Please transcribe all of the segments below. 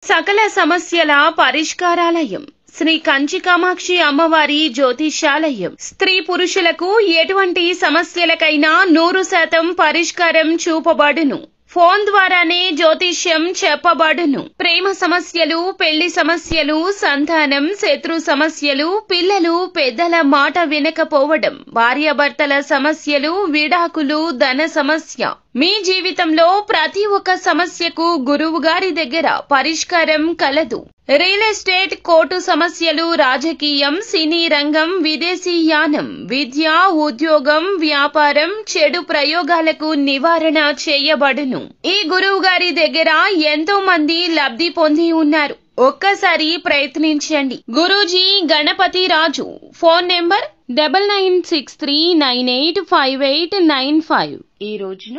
సకల సమస్యల పరిష్కారాలయం శ్రీ కంచి కామాక్షి అమ్మవారి జ్యోతిష్యాలయం. స్త్రీ పురుషులకు ఎటువంటి సమస్యలకైనా 100% పరిష్కారం చూపబడును. ఫోన్ ద్వారానే జ్యోతిష్యం చెప్పబడును. ప్రేమ సమస్యలు, పెళ్లి సమస్యలు, సంతానం, శత్రు సమస్యలు, పిల్లలు పెద్దల మాట వినకపోవడం, భార్యాభర్తల సమస్యలు, విడాకులు, ధన సమస్య. మీ జీవితంలో ప్రతి ఒక్క సమస్యకు గురువు గారి దగ్గర పరిష్కారం కలదు. రియల్ ఎస్టేట్, కోర్టు సమస్యలు, రాజకీయం, సినీ రంగం, విదేశీ యానం, విద్య, ఉద్యోగం, వ్యాపారం, చెడు ప్రయోగాలకు నివారణ చేయబడును. ఈ గురువు గారి దగ్గర ఎంతో మంది లబ్ధి పొంది ఉన్నారు. ఒక్కసారి ప్రయత్నించండి. గురూజీ గణపతి రాజు. Phone number 9963985895. ఈ రోజున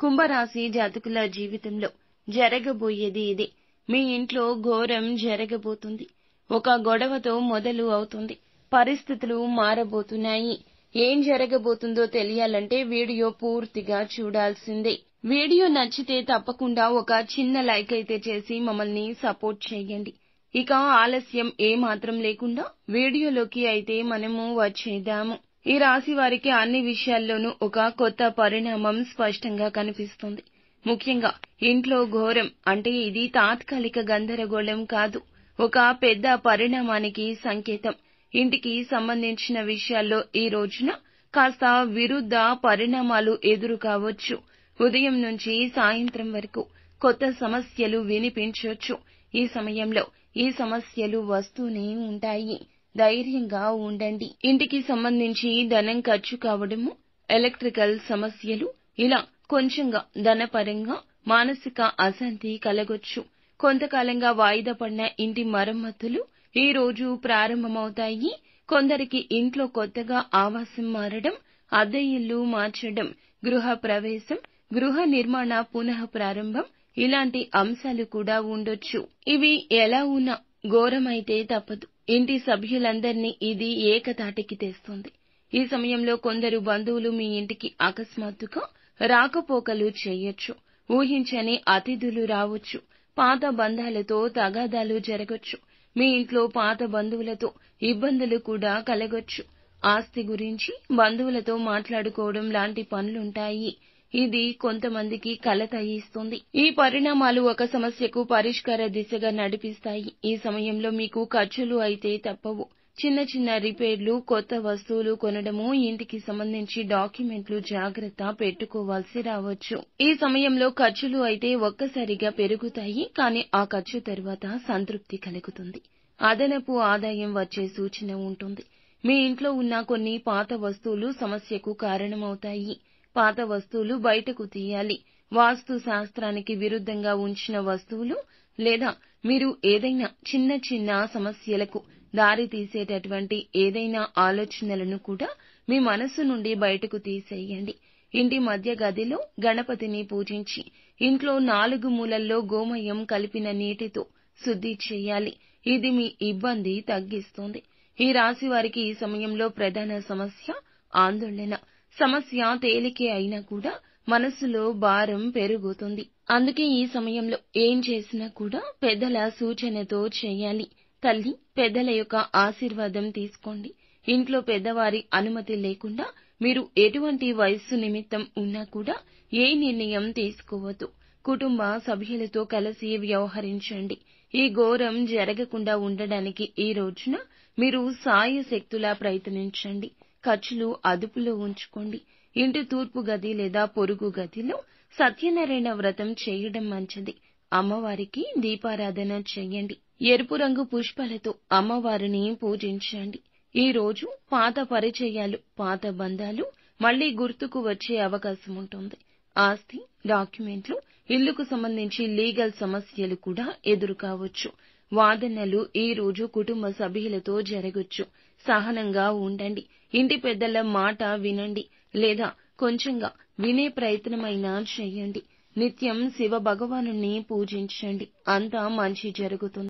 కుంభరాశి జాతకుల జీవితంలో జరగబోయేది ఇదే. మీ ఇంట్లో ఘోరం జరగబోతుంది. ఒక గొడవతో మొదలు అవుతుంది. పరిస్థితులు మారబోతున్నాయి. ఏం జరగబోతుందో తెలియాలంటే వీడియో పూర్తిగా చూడాల్సిందే. వీడియో నచ్చితే తప్పకుండా ఒక చిన్న లైక్ అయితే చేసి మమ్మల్ని సపోర్ట్ చేయండి. ఇక ఆలస్యం ఏమాత్రం లేకుండా వీడియోలోకి అయితే మనము వచ్చేద్దాము. ఈ రాశి వారికి అన్ని విషయాల్లోనూ ఒక కొత్త పరిణామం స్పష్టంగా కనిపిస్తుంది. ముఖ్యంగా ఇంట్లో ఘోరం అంటే ఇది తాత్కాలిక గందరగోళం కాదు, ఒక పెద్ద పరిణామానికి సంకేతం. ఇంటికి సంబంధించిన విషయాల్లో ఈ రోజున కాస్త విరుద్ధ పరిణామాలు ఎదురు కావచ్చు. ఉదయం నుంచి సాయంత్రం వరకు కొత్త సమస్యలు వినిపించవచ్చు. ఈ సమయంలో ఈ సమస్యలు వస్తూనే ఉంటాయి. ధైర్యంగా ఉండండి. ఇంటికి సంబంధించి ధనం ఖర్చు కావడము, ఎలక్ట్రికల్ సమస్యలు, ఇలా కొంచెంగా ధనపరంగా మానసిక అశాంతి కలగొచ్చు. కొంతకాలంగా వాయిదా పడిన ఇంటి మరమ్మతులు ఈ రోజు ప్రారంభమవుతాయి. కొందరికి ఇంట్లో కొత్తగా ఆవాసం మారడం, అద్దె ఇల్లు మార్చడం, గృహ ప్రవేశం, గృహ నిర్మాణ పునః ప్రారంభం, ఇలాంటి అంశాలు కూడా ఉండొచ్చు. ఇవి ఎలా ఉన్నా ఘోరమైతే తప్పదు. ఇంటి సభ్యులందరినీ ఇది ఏకతాటికి తెస్తుంది. ఈ సమయంలో కొందరు బంధువులు మీ ఇంటికి అకస్మాత్తుగా రాకపోకలు చేయొచ్చు. ఊహించని అతిథులు రావచ్చు. పాత బంధాలతో తగాదాలు జరగొచ్చు. మీ ఇంట్లో పాత బంధువులతో ఇబ్బందులు కూడా కలగొచ్చు. ఆస్తి గురించి బంధువులతో మాట్లాడుకోవడం లాంటి పనులుంటాయి. ఇది కొంతమందికి కలత ఇస్తుంది. ఈ పరిణామాలు ఒక సమస్యకు పరిష్కార దిశగా నడిపిస్తాయి. ఈ సమయంలో మీకు ఖర్చులు అయితే తప్పవు. చిన్న చిన్న రిపేర్లు, కొత్త వస్తువులు కొనడము, ఇంటికి సంబంధించి డాక్యుమెంట్లు జాగ్రత్త పెట్టుకోవాల్సి రావచ్చు. ఈ సమయంలో ఖర్చులు అయితే ఒక్కసారిగా పెరుగుతాయి. కానీ ఆ ఖర్చు తర్వాత సంతృప్తి కలుగుతుంది. అదనపు ఆదాయం వచ్చే సూచన ఉంటుంది. మీ ఇంట్లో ఉన్న కొన్ని పాత వస్తువులు సమస్యకు కారణమవుతాయి. పాత వస్తువులు బయటకు తీయాలి. వాస్తు శాస్త్రానికి విరుద్ధంగా ఉంచిన వస్తువులు లేదా మీరు ఏదైనా చిన్న చిన్న సమస్యలకు దారి తీసేటటువంటి ఏదైనా ఆలోచనలను కూడా మీ మనస్సు నుండి బయటకు తీసేయండి. ఇంటి మధ్య గదిలో గణపతిని పూజించి ఇంట్లో 4 మూలల్లో గోమయం కలిపిన నీటితో శుద్ధి చేయాలి. ఇది మీ ఇబ్బంది తగ్గిస్తుంది. ఈ రాశి వారికి ఈ సమయంలో ప్రధాన సమస్య ఆందోళన. సమస్య తేలికే అయినా కూడా మనసులో భారం పెరుగుతుంది. అందుకే ఈ సమయంలో ఏం చేసినా కూడా పెద్దల సూచనతో చేయాలి. తల్లి, పెద్దల యొక్క ఆశీర్వాదం తీసుకోండి. ఇంట్లో పెద్దవారి అనుమతి లేకుండా మీరు ఎటువంటి వయస్సు నిమిత్తం ఉన్నా కూడా ఏ నిర్ణయం తీసుకోవద్దు. కుటుంబ సభ్యులతో కలిసి వ్యవహరించండి. ఈ ఘోరం జరగకుండా ఉండడానికి ఈ రోజున మీరు సాయశక్తులా ప్రయత్నించండి. ఖర్చులు అదుపులో ఉంచుకోండి. ఇంటి తూర్పు గది లేదా పొరుగు గదిలో సత్యనారాయణ వ్రతం చేయడం మంచిది. అమ్మవారికి దీపారాధన చేయండి. ఎరుపు రంగు పుష్పాలతో అమ్మవారిని పూజించండి. ఈ రోజు పాత పరిచయాలు, పాత బంధాలు మళ్లీ గుర్తుకు వచ్చే అవకాశం ఉంటుంది. ఆస్తి, డాక్యుమెంట్లు, ఇల్లుకు సంబంధించి లీగల్ సమస్యలు కూడా ఎదురు కావచ్చు. వాదనలు ఈ రోజు కుటుంబ సభ్యులతో జరగొచ్చు. సహనంగా ఉండండి. ఇంటి పెద్దల మాట వినండి లేదా కొంచెంగా వినే ప్రయత్నమైనా చేయండి. నిత్యం శివ భగవానుని పూజించండి. అంతా మంచి జరుగుతుంది.